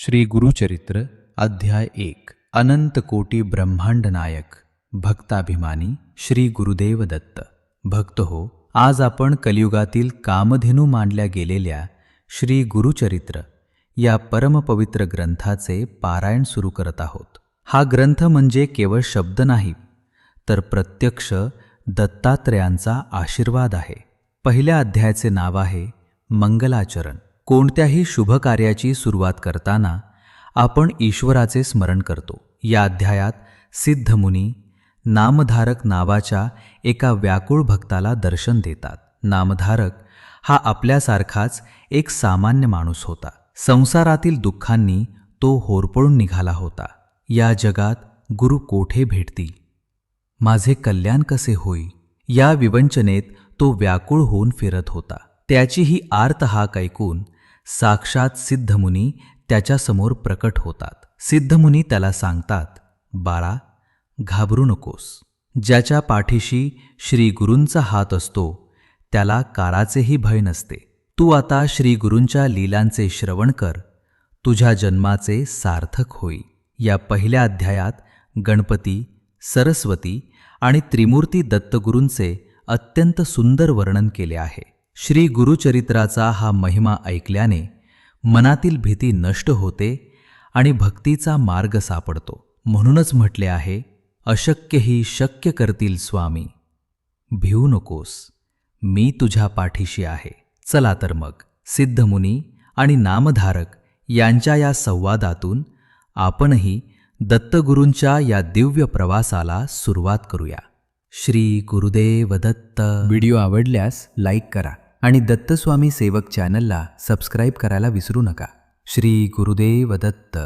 श्री गुरुचरित्र अध्याय 1 अनंत कोटी ब्रह्मांड नायक भक्ताभिमानी श्री गुरुदेव दत्त भक्त हो, आज आपण कलियुगातील कामधेनू मानल्या गेलेल्या श्री गुरुचरित्र या परमपवित्र ग्रंथाचे पारायण सुरू करत आहोत. हा ग्रंथ म्हणजे केवळ शब्द नाही, तर प्रत्यक्ष दत्तात्रयांचा आशीर्वाद आहे. पहिल्या अध्यायाचे नाव आहे मंगलाचरण. कोणत्याही शुभ कार्याची सुरुवात करताना आपण ईश्वराचे स्मरण करतो. या अध्यायात सिद्धमुनी नामधारक नावाच्या एका व्याकुळ भक्ताला दर्शन देतात. नामधारक हा आपल्यासारखाच एक सामान्य माणूस होता. संसारातील दुःखांनी तो होरपळून निघाला होता. या जगात गुरु कोठे भेटतील, माझे कल्याण कसे होईल, या विवंचनेत तो व्याकुळ होऊन फिरत होता. त्याची ही आर्त हाक ऐकून साक्षात सिद्धमुनी त्याच्यासमोर प्रकट होतात. सिद्धमुनी त्याला सांगतात, बाळा, घाबरू नकोस. ज्याच्या पाठीशी श्री गुरूंचा हात असतो त्याला काळाचेही भय नसते. तू आता श्री गुरूंच्या लीलांचे श्रवण कर, तुझ्या जन्माचे सार्थक होईल. या पहिल्या अध्यायात गणपती, सरस्वती आणि त्रिमूर्ती दत्तगुरूंचे अत्यंत सुंदर वर्णन केले आहे. श्री गुरुचरित्राचा हा महिमा ऐकल्याने मनातील भीती नष्ट होते आणि भक्तीचा मार्ग सापडतो. म्हणूनच म्हटले आहे, अशक्य ही शक्य करतील स्वामी. भिवू नकोस, मी तुझ्या पाठीशी आहे. चला तर मग सिद्धमुनी आणि नामधारक यांच्या या संवादातून आपणही दत्तगुरूंच्या या दिव्य प्रवासाला सुरुवात करूया. श्री गुरुदेव दत्त. व्हिडिओ आवडल्यास लाईक करा आणि दत्तस्वामी सेवक चॅनलला सबस्क्राईब करायला विसरू नका. श्री गुरुदेव दत्त.